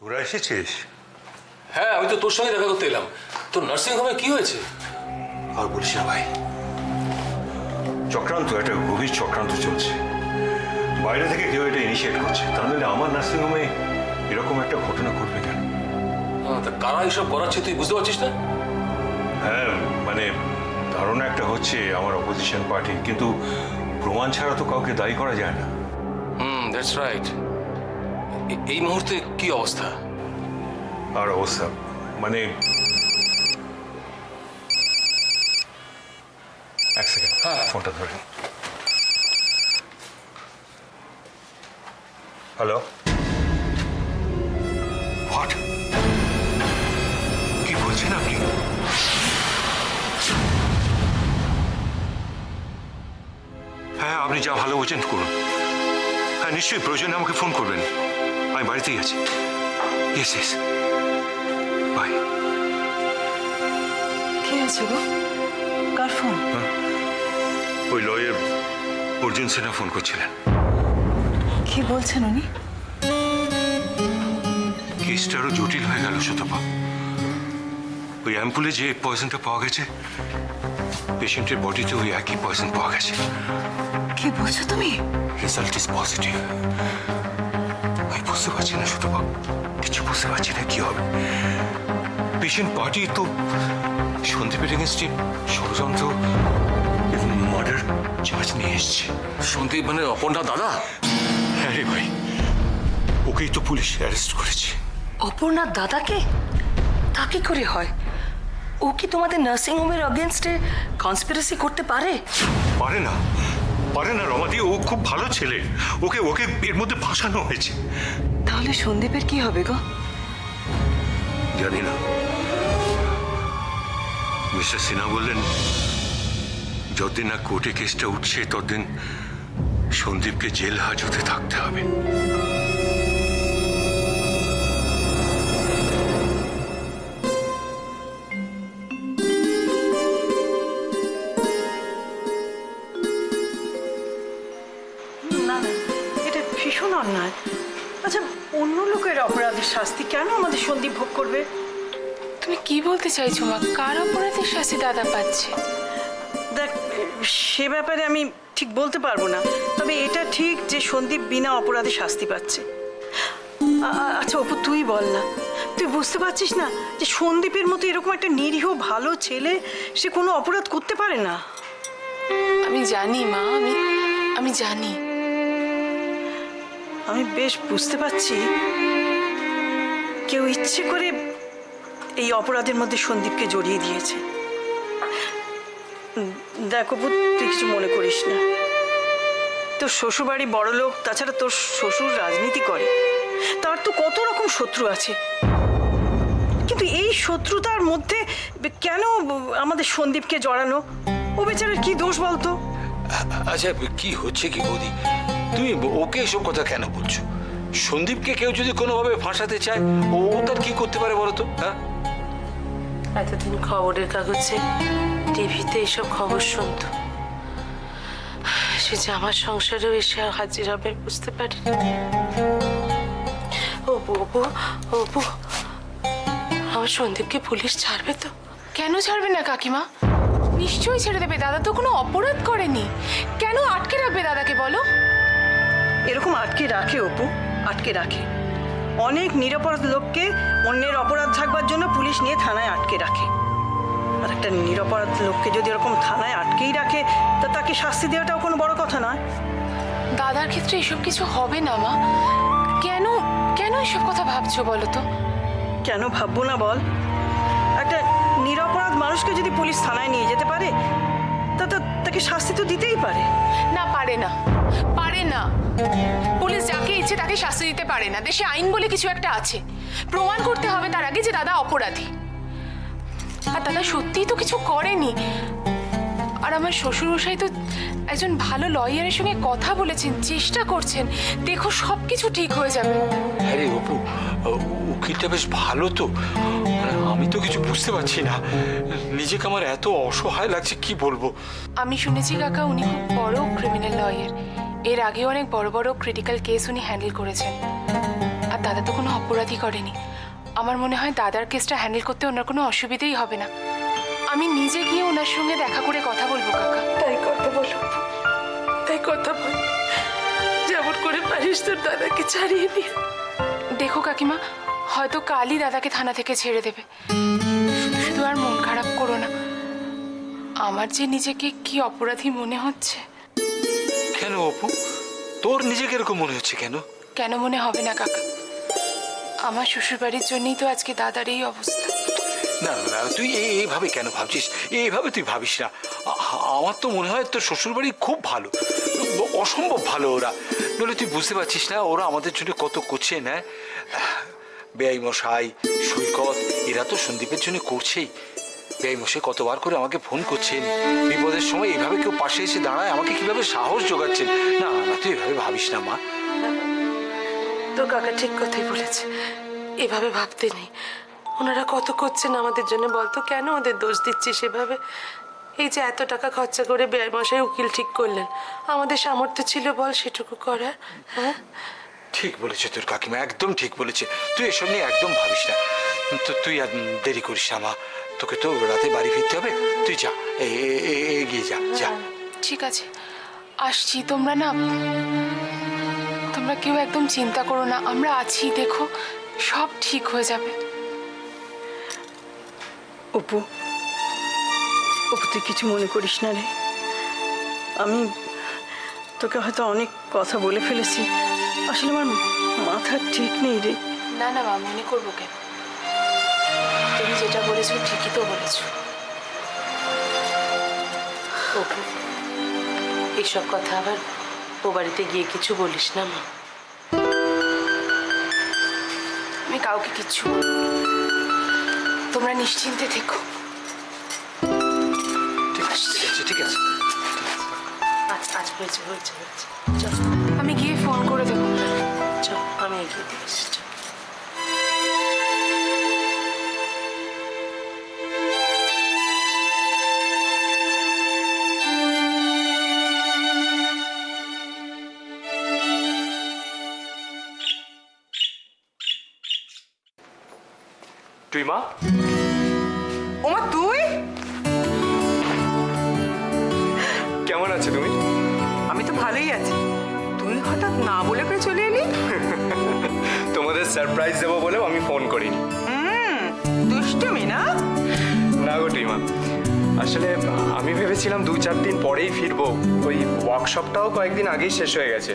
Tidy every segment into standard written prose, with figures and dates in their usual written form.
তোরা এসেছিস? হ্যাঁ, আমি তো তোর সঙ্গে দেখা করতে এলাম। তোর নার্সিং হোমে কি হয়েছে? আর বলিস না ভাই, চক্রান্ত, একটা গভীর চক্রান্ত চলছে। বাইরে থেকে কেউ এটা ইনিশিয়েট করছে, তাহলে আমার নার্সিংহোমে এরকম একটা ঘটনা ঘটবে কেন? তা কারা এসব করাচ্ছে তুই বুঝতে পারছিস না? হ্যাঁ, মানে ধারণা একটা হচ্ছে আমার অপোজিশন পার্টি, কিন্তু প্রমাণ ছাড়া তো কাউকে দায়ী করা যায় না। That's right. এই মুহূর্তে কি অবস্থা? আর অবস্থা মানে এক সেকেন্ড, হ্যাঁ। ফোনটা ধরে। হ্যালো, হোয়াট, কি বলছেন আপনি? হ্যাঁ, আপনি যা ভালো বোঝেন করুন। হ্যাঁ, নিশ্চয়ই, প্রয়োজনে আমাকে ফোন করবেন, আমি বাড়িতেই আছি। Yes yes, bye. কে আছে গো? কার ফোন? ওই লয়ার অর্জুন সিনহা ফোন করছিলেন। কি বলছেন উনি? কেসটা আরো জটিল হয়ে গেল সুতপা। ওই অ্যাম্পুলে যে পয়জনটা পাওয়া গেছে, পেশেন্টের বডিতে ওই একই পয়জন পাওয়া গেছে। কি বলছো তুমি? Result is positive. আমি বুঝতে পারছি না সুতপা, কিছু বুঝতে পারছি না কি হবে। পেশেন্ট পার্টি তো সন্দীপের এগেনস্টে ষড়যন্ত্র এবং মার্ডার চার্জ নিয়ে এসছে। সন্দীপ মানে অপর্ণা দাদা? হ্যাঁ রে ভাই, ওকেই তো পুলিশ অ্যারেস্ট করেছে। অপর্ণার দাদাকে? তা কি করে হয়? ও কি তোমাদের নার্সিং হোমের অগেনস্টে কনস্পিরেসি করতে পারে? পারে না, পারে না রমাদি, ও খুব ভালো ছেলে। ওকে ওকে এর মধ্যে ফাঁসানো হয়েছে। তাহলে সন্দীপের কি হবে গো? জানি না। মিস্টার সিনহা বললেন যতদিন না কোর্টে কেসটা উঠছে ততদিন সন্দীপকে জেল হাজতে থাকতে হবে। না না, এটা ভীষণ অন্যায়। আচ্ছা, অন্য লোকের অপরাধের শাস্তি কেন আমাদের সন্দীপ ভোগ করবে? তুমি কি বলতে চাইছো মা? কার অপরাধের শাস্তি দাদা পাচ্ছে? দেখ, সে ব্যাপারে আমি ঠিক বলতে পারবো না, তবে এটা ঠিক যে সন্দীপ বিনা অপরাধে শাস্তি পাচ্ছে। আচ্ছা অপু, তুই বল না, তুই বুঝতে পারছিস না যে সন্দীপের মতো এরকম একটা নিরীহ ভালো ছেলে সে কোনো অপরাধ করতে পারে না? আমি জানি মা, আমি জানি। আমি বেশ বুঝতে পারছি কেউ ইচ্ছে করে এই অপরাধের মধ্যে সন্দীপকে জড়িয়ে দিয়েছে। দেখো পুত, তুই কিছু মনে করিস না। তোর শ্বশুরবাড়ি বড় লোক, তাছাড়া তোর শ্বশুর রাজনীতি করে, তার তো কত রকম শত্রু আছে। কিন্তু এই শত্রুতার মধ্যে কেন আমাদের সন্দীপকে জড়ানো? ও বেচারার কি দোষ বলতো? আচ্ছা, কি হচ্ছে কি বৌদি? তুমি ওকে এসব কথা কেন বলছো? সন্দীপকে কেউ যদি কোনোভাবে ফাঁসাতে চায়, ও তার কি করতে পারে বলো তো? হ্যাঁ, এতদিন খবরের কাগজে টিভিতে এসব খবর শুনতো, সে যে আমার সংসারেও এসে হাজির হবে বুঝতে পারি। অপু, আমার সন্দীপকে পুলিশ ছাড়বে তো? কেন ছাড়বে না কাকিমা? নিশ্চয়ই ছেড়ে দেবে। দাদা তো কোনো অপরাধ করেনি, কেন আটকে রাখবে দাদাকে বলো? এরকম আটকে রাখে অপু, আটকে রাখে। অনেক নিরপরাধ লোককে অন্যের অপরাধ থাকবার জন্য পুলিশ নিয়ে থানায় আটকে রাখে। আর একটা নিরপরাধ লোককে যদি এরকম থানায় আটকেই রাখে, তা তাকে শাস্তি দেওয়াটাও কোনো বড় কথা নয়। দাদার ক্ষেত্রে এসব কিছু হবে না মা। কেন কেন এসব কথা ভাবছো বলো তো? কেন ভাববো না বল? একটা নিরপরাধ মানুষকে যদি পুলিশ থানায় নিয়ে যেতে পারে, তা তো তাকে শাস্তি তো দিতেই পারে। না, পারে না, পারে না। পুলিশ যাকে ইচ্ছে তাকে শাস্তি দিতে পারে না। দেশে আইন বলে কিছু একটা আছে, প্রমাণ করতে হবে তার আগে যে দাদা অপরাধী। আর দাদা সত্যিই তো কিছু করেনি। আর আমার শ্বশুরমশাই তো একজন ভালো লয়ারের সঙ্গে কথা বলেছেন, চেষ্টা করছেন। দেখো সবকিছু ঠিক হয়ে যাবে। হ্যাঁ রে অপু, উকিলটা বেশ ভালো তো। আমি তো কিছু বুঝতে পারছি না, নিজেকে আমার এত অসহায় লাগছে, কি বলবো। আমি শুনেছি কাকা উনি খুব বড় ক্রিমিনাল লয়ার। এর আগে অনেক বড় বড় ক্রিটিক্যাল কেস উনি হ্যান্ডেল করেছেন। আর দাদা তো কোনো অপরাধী করেনি। আমার মনে হয় দাদার কেসটা হ্যান্ডেল করতে ওনার কোনো অসুবিধেই হবে না। আমি নিজে গিয়ে ওনার সঙ্গে দেখা করে কথা বলবো কাকা। তাই কথা বলো, তাই কথা বল, যেমন করে পারিস তোর দাদাকে ছাড়িয়ে নিয়ে। দেখো কাকিমা, হয়তো কালই দাদাকে থানা থেকে ছেড়ে দেবে। শুধু শুধু আর মন খারাপ করো না। আমার যে নিজেকে কি অপরাধী মনে হচ্ছে। কেন অপু, তোর নিজেকে এরকম মনে হচ্ছে কেন? কেন মনে হবে না কাকা? আমার শ্বশুরবাড়ির জন্যই তো আজকে দাদার এই অবস্থা। না না না, তুই এইভাবে কেন ভাবছিস? এইভাবে তুই ভাবিস না। আমার তো মনে হয় তোর শ্বশুরবাড়ি খুব ভালো, অসম্ভব ভালো ওরা। নইলে তুই বুঝতে পারছিস না ওরা আমাদের জন্য কত করছে না। বেআই মশাই, সৈকত, এরা তো সন্দীপের জন্য করছেই। বেআই মশাই কতবার করে আমাকে ফোন করছেন, বিপদের সময় এইভাবে কেউ পাশে এসে দাঁড়ায়, আমাকে কিভাবে সাহস জোগাচ্ছেন। না না, তুই এভাবে ভাবিস না মা। তোর কাকা ঠিক কথাই বলেছে, এভাবে ভাবতে নেই। ওনারা কত করছেন আমাদের জন্য, বলতো কেন ওদের দোষ দিচ্ছিস এভাবে? এই যে এত টাকা খরচা করে বেয়ারমশাই উকিল ঠিক করলেন, আমাদের সামর্থ্য ছিল বল সেটুকু করার? হ্যাঁ, ঠিক বলেছে তোর কাকিমা, একদম ঠিক বলেছে। তুই এসব নিয়ে একদম ভাবিস না। তুই আর দেরি করিস না মা, তোকে তো রাতে বাড়ি ফিরতে হবে। তুই যা, এগিয়ে যা যা। ঠিক আছে, আসছি। তোমরা কেউ একদম চিন্তা করো না, আমরা আছি। দেখো, সব ঠিক হয়ে যাবে। অপু, অপু তুই কিছু মনে করিস না রে। আমি তোকে হয়তো অনেক কথা বলে ফেলেছি, আসলে আমার মাথা ঠিক নেই রে। না না মা, মনে করবো কেন? তুমি যেটা বলেছো ঠিকই তো বলেছো। অপু, এইসব কথা আবার ও বাড়িতে গিয়ে কিছু বলিস না মা। আমি কাউকে কিচ্ছু বলবো না। তোমরা নিশ্চিন্তে থেকো। ঠিক আছে ঠিক আছে। আজ হয়েছে হয়েছে হয়েছে, চল আমি গিয়ে ফোন করে দেবো। চল, আমি এগিয়ে দিয়েছি। তুই মা, ওমা তুই? কেমন আছো তুমি? আমি তো ভালোই আছি। তুই হঠাৎ না বলে করে চলে এলি? তোমাদের সারপ্রাইজ দেবো বলেও আমি ফোন করিনি। দুষ্টুমি না? না গো টিমা, আসলে আমি ভেবেছিলাম 2-4 দিন পরেই ফিরবো। ওই ওয়ার্কশপটাও কয়েকদিন আগেই শেষ হয়ে গেছে।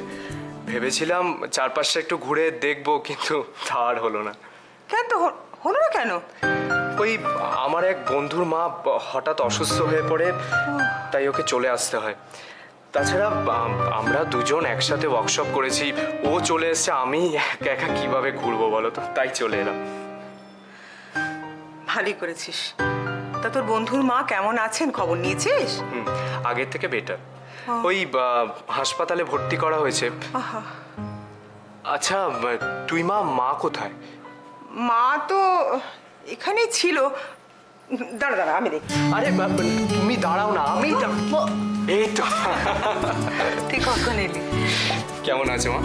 ভেবেছিলাম চারপাশটা একটু ঘুরে দেখবো, কিন্তু তা আর হলো না। কেন তো হলো না কেন? ওই আমার এক বন্ধুর মা হঠাৎ অসুস্থ হয়ে পড়ে, তাই ওকে চলে আসতে হয়। তাছাড়া আমরা দুজন একসাথে ওয়ার্কশপ করেছি, ও চলে এসছে, আমি একা একা কিভাবে ঘুরবো বলো তো, তাই চলে এলাম। ভালোই করেছিস। তা তোর বন্ধুর মা কেমন আছেন, খবর নিয়েছিস? আগের থেকে বেটার। ওই হাসপাতালে ভর্তি করা হয়েছে। আহা, আচ্ছা, তুই মা কোথায়? মা তো এখানেই ছিল। দাঁড়া দাঁড়া, আমি দেখি। আরে তুমি দাঁড়াও না, আমি এই তো। তুই কখন এলি? কেমন আছো মা?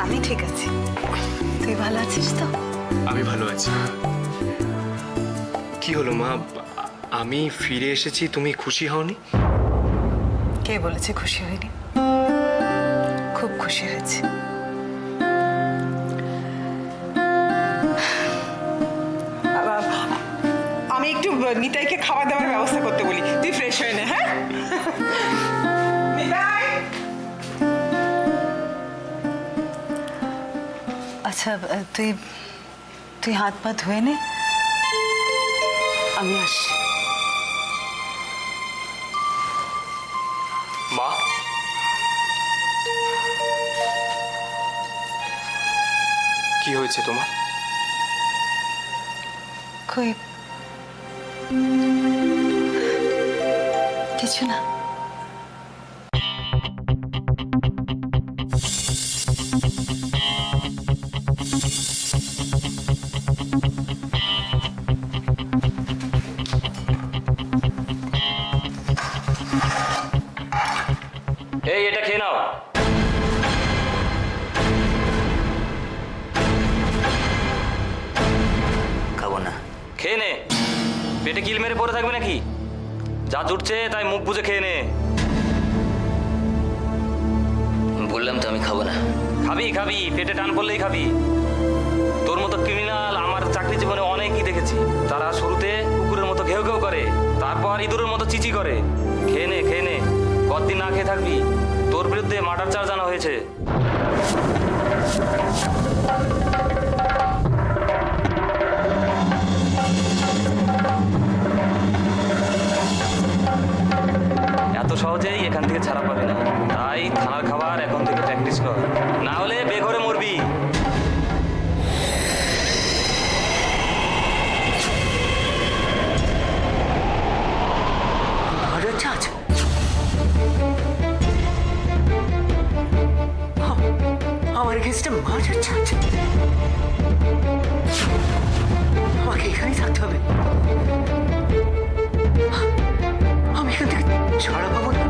আমি ঠিক আছি, তুই ভালো আছিস তো? আমি ভালো আছি। কি হলো মা, আমি ফিরে এসেছি, তুমি খুশি হওনি? কে বলেছে খুশি হয়নি? খুব খুশি হয়েছি। আমি একটু নিতাইকে খাবার দাবার ব্যবস্থা করতে বলি, তুই ফ্রেশ হয়ে নে। হ্যাঁ নিতাই। আচ্ছা, তুই হাত পা ধুয়ে নে, আমি আসছি। মা, কি হয়েছে তোমার? কই কিছু না। এই এটা খেয়ে নাও। পেটে কিল মেরে পড়ে থাকবে নাকি? যা জুটছে তাই মুখ বুজে খেয়ে নে। বললাম তো আমি খাবো না। খাবি খাবি, পেটে টান পড়লেই খাবি। তোর মতো ক্রিমিনাল আমার চাকরি জীবনে অনেকই দেখেছি। তারা শুরুতে কুকুরের মতো ঘেউ ঘেউ করে, তারপর ইঁদুরের মতো চিচি করে। খেয়ে নে খেয়ে নে, কতদিন না খেয়ে থাকবি? তোর বিরুদ্ধে মার্ডার চার্জ আনা হয়েছে। এত সহজেই এখান থেকে ছাড়া পাবে না, তাই থানার খাবার এখন থেকে প্র্যাকটিস কর, না হলে বেঘরে মরবি। Murder charge? আমার এগেনস্টে মার্ডার চার্জ? আমাকে এখানেই থাকতে হবে। আমি এখান থেকে ছাড়া পাবো না।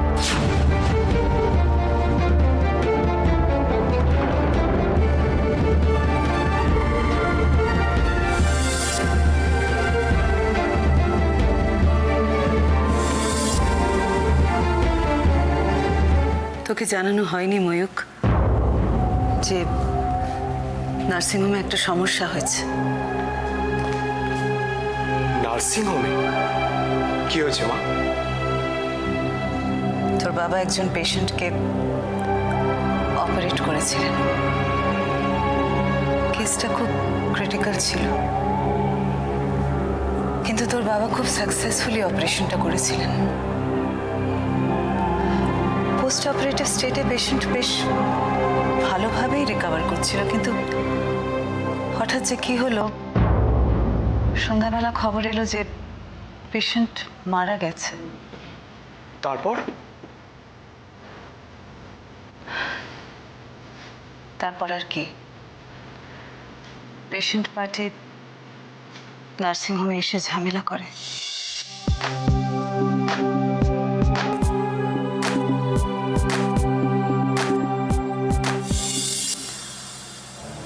তোকে জানানো হয়নি ময়ূক যে নার্সিংহোমে একটা সমস্যা হয়েছে। নার্সিংহোমে কি হয়েছে মা? তোর বাবা একজন পেশেন্টকে অপারেট করেছিলেন। কেসটা খুব ক্রিটিক্যাল ছিল, কিন্তু তোর বাবা খুব সাকসেসফুলি অপারেশনটা করেছিলেন। পোস্ট অপারেটিভ স্টেটে পেশেন্ট বেশ ভালোভাবেই রিকভার করছিল, কিন্তু হঠাৎ যে কি হলো, সন্ধ্যাবেলা খবর এলো যে পেশেন্ট মারা গেছে। তারপর? তারপর আর কি, পেশেন্ট পার্টি নার্সিংহোমে এসে ঝামেলা করে।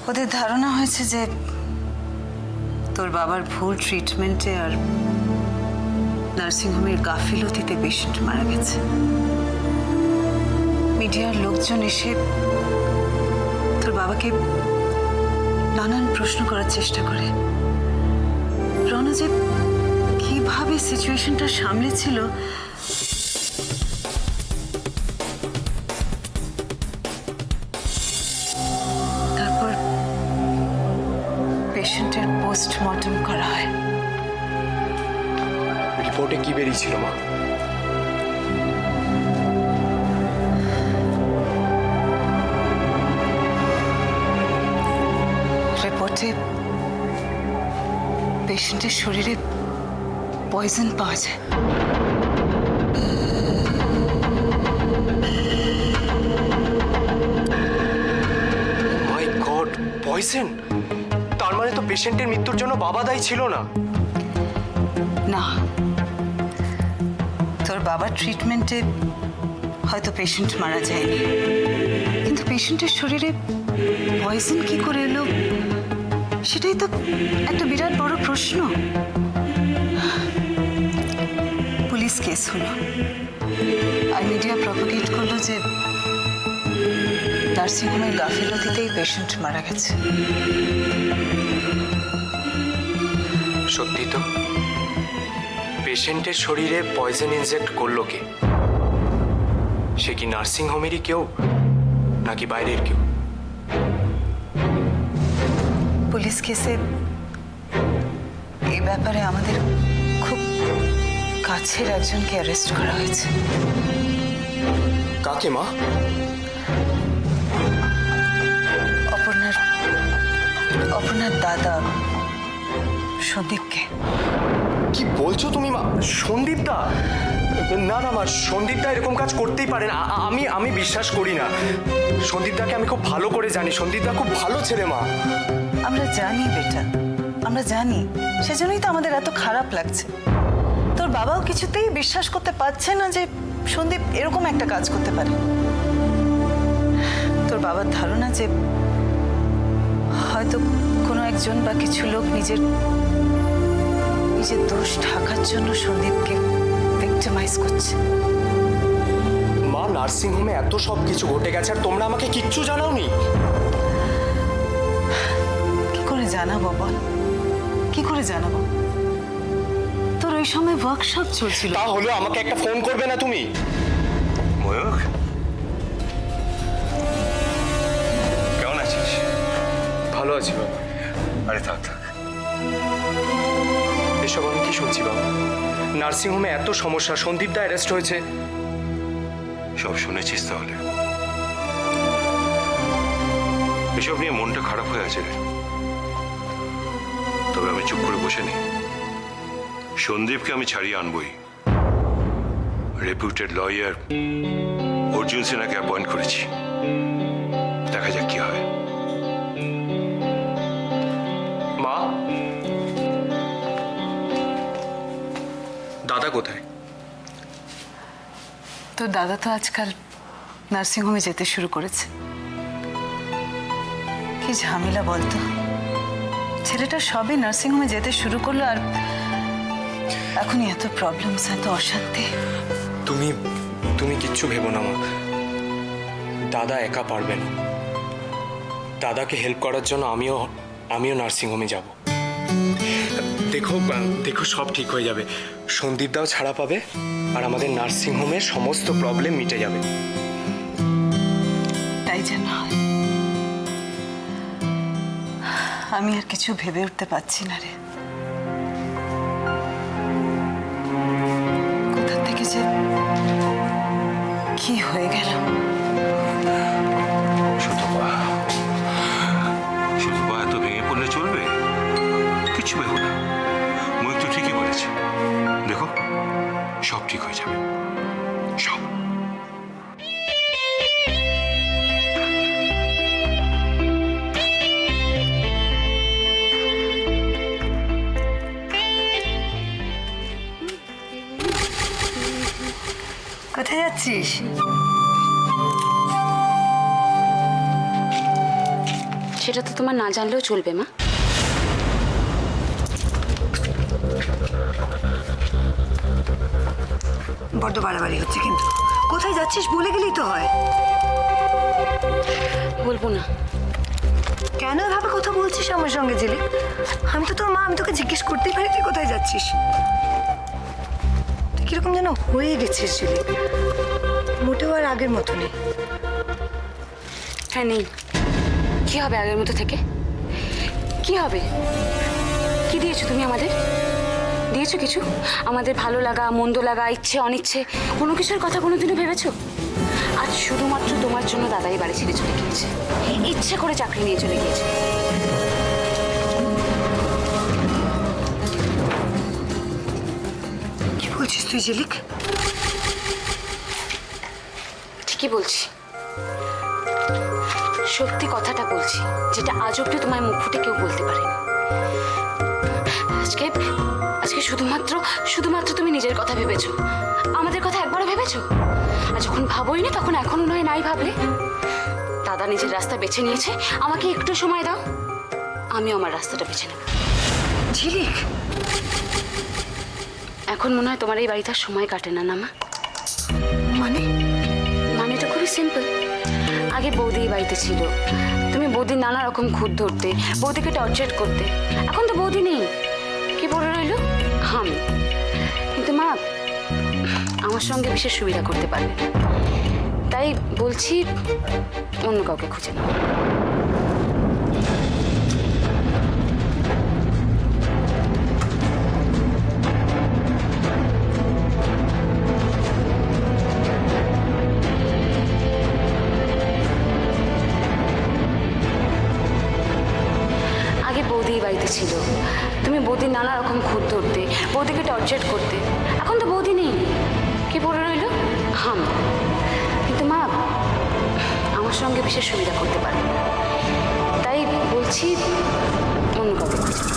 ওদের ধারণা হয়েছে যে তোর বাবার ভুল ট্রিটমেন্টে আর নার্সিংহোমের গাফিলতিতে পেশেন্ট মারা গেছে। মিডিয়ার লোকজন এসে তোর বাবাকে নানান প্রশ্ন করার চেষ্টা করে। রণা যে কিভাবে সিচুয়েশনটা সামলেছিল তারপর পেশেন্টের পোস্টমর্টম করা হয়। রিপোর্টে কি বেরিয়েছিল মা? রিপোর্টে পেশেন্টের শরীরে পয়জন পাওয়া যায়। মাই গড, পয়জন! তার মানে তো পেশেন্টের মৃত্যুর জন্য বাবা দায়ী ছিল না? না, তোর বাবার ট্রিটমেন্টে হয়তো পেশেন্ট মারা যায়নি, কিন্তু পেশেন্টের শরীরে পয়জন কি করে এলো সেটাই তো একটা বিরাট বড় প্রশ্ন। পুলিশ কেস হলো আর মিডিয়া প্রপাগেট করলো যে নার্সিংহোমের গাফিলতিতেই পেশেন্ট মারা গেছে। সত্যি তো? পেশেন্টের শরীরে পয়জন ইনজেক্ট করলো কে? সে কি নার্সিংহোমেরই কেউ নাকি বাইরের কেউ? পুলিশ কেসে এই ব্যাপারে আমাদের খুব কাছের একজনকে অ্যারেস্ট করা হয়েছে। কাকে মা? অপর্ণার দাদা সন্দীপকে। কি বলছো তুমি মা? সন্দীপ দা? না না মা, সন্দীপ দা এরকম কাজ করতেই পারে না। আমি বিশ্বাস করি না। সন্দীপ দাকে আমি খুব ভালো করে জানি। সন্দীপ দা খুব ভালো ছেলে মা। আমরা জানি বেটা, আমরা জানি, সেজন্যই তো আমাদের এত খারাপ লাগছে। তোর বাবাও কিছুতেই বিশ্বাস করতে পারছে না যে সন্দীপ এরকম একটা কাজ করতে পারে। তোর বাবার ধারণা যে হয়তো কোনো একজন বা কিছু লোক নিজের নিজের দোষ ঢাকার জন্য সন্দীপকে ভিক্টিমাইজ করছে। মা, নার্সিং হোমে এত সব কিছু ঘটে গেছে আর তোমরা আমাকে কিচ্ছু জানাওনি। কি করে জানাবো বল, কি করে জানাবো? তোর ওই সময় ওয়ার্কশপ চলছিল। তা হলেও আমাকে একটা ফোন করবে না তুমি? ময়ূক, কেমন আছিস? ভালো আছি বাবা। আরে থাক থাক, এসব আমি কি শুনছি বাবা? নার্সিং হোমে এত সমস্যা, সন্দীপ দা অ্যারেস্ট হয়েছে। সব শুনেছিস তাহলে? এসব নিয়ে মনটা খারাপ হয়ে আছে রে। তবে আমি চুপ করে বসে নেই। সন্দীপকে আমি ছাড়িয়ে আনবই। রেপুটেড লয়ার অর্জুন সিনহাকে অ্যাপয়েন্ট করেছি, দেখা যাক কি হয়। মা, দাদা কোথায়? তোর দাদা তো আজকাল নার্সিংহোমে যেতে শুরু করেছে। কি ঝামেলা বলতো, ছেলেটা সবে নার্সিংহোমে যেতে শুরু করলো আর এখনই এত প্রবলেমস, এত অশান্তি। তুমি কিচ্ছু ভেবো না মা, দাদা একা পারবে না। দাদাকে হেল্প করার জন্য আমিও নার্সিংহোমে যাব। দেখো সব ঠিক হয়ে যাবে। সন্দীপ দাও ছাড়া পাবে আর আমাদের নার্সিংহোমের সমস্ত প্রবলেম মিটে যাবে। তাই যেন হয়। আমি আর কিছু ভেবে উঠতে পারছি না রে। কোথা থেকে যে কি হয়ে গেল। শুধু এত ভেঙে পড়লে চলবে? কিছু ভেবো না, ময়ূক তো ঠিকই বলেছে। দেখো সব ঠিক হয়ে যাবে, সব। কোথায় যাচ্ছিস? সেটা তো তোমার না জানলেও চলবে মা। বড্ড বাড়াবাড়ি হচ্ছে কিন্তু। কোথায় যাচ্ছিস বলে গেলেই তো হয়। বলবো না। কেন এভাবে কথা বলছিস আমার সঙ্গে ঝিলিক? আমি তো তোর মা, আমি তোকে জিজ্ঞেস করতেই পারি তুই কোথায় যাচ্ছিস। তুই কিরকম যেন হয়ে গেছিস ঝিলিক, মোটেও আর আগের মতো নেই। হ্যাঁ নেই। কি হবে আগের মতো থেকে? কি হবে? কি দিয়েছো তুমি আমাদের? দিয়েছো কিছু? আমাদের ভালো লাগা, মন্দ লাগা, ইচ্ছে অনিচ্ছে কোনো কিছুর কথা কোনোদিনও ভেবেছো? আজ শুধুমাত্র তোমার জন্য দাদাই বাড়ি ছেড়ে চলে গিয়েছে, ইচ্ছে করে চাকরি নিয়ে চলে গিয়েছে। কি বলছিস তুই ঝিলিক? ঠিকই বলছি, সত্যি কথাটা বলছি, যেটা আজ অব্দি তোমার মুখ ফুটে কেউ বলতে পারেনি। আজকে শুধুমাত্র তুমি নিজের কথা ভেবেছো, আমাদের কথা একবারও ভেবেছো? আর যখন ভাবোই না তখন এখনো নয় নাই ভাবলে। দাদা নিজের রাস্তা বেছে নিয়েছে, আমাকে একটু সময় দাও, আমিও আমার রাস্তাটা বেছে নেব। ঝিলিক, এখন মনে হয় তোমার এই বাড়িতে আর সময় কাটে না, না মা? মানেটা খুবই সিম্পল। আগে বৌদি এই বাড়িতে ছিল, তুমি বৌদির নানা রকম খুঁত ধরতে, বৌদিকে টর্চার করতে। এখন তো বৌদি নেই, কি পড়ে রইল? আমি। কিন্তু মা আমার সঙ্গে বিশেষ সুবিধা করতে পারবে না, তাই বলছি অন্য কাউকে খুঁজে নাও। বাড়িতে ছিল, তুমি বৌদির নানা রকম খুঁত ধরতে, বৌদিকে টর্চার করতে। এখন তো বৌদি নেই, কি পড়ে রইল? আমি। কিন্তু মা আমার সঙ্গে বিশেষ সুবিধা করতে পারবে না, তাই বলছি অন্য কাউকে খুঁজে।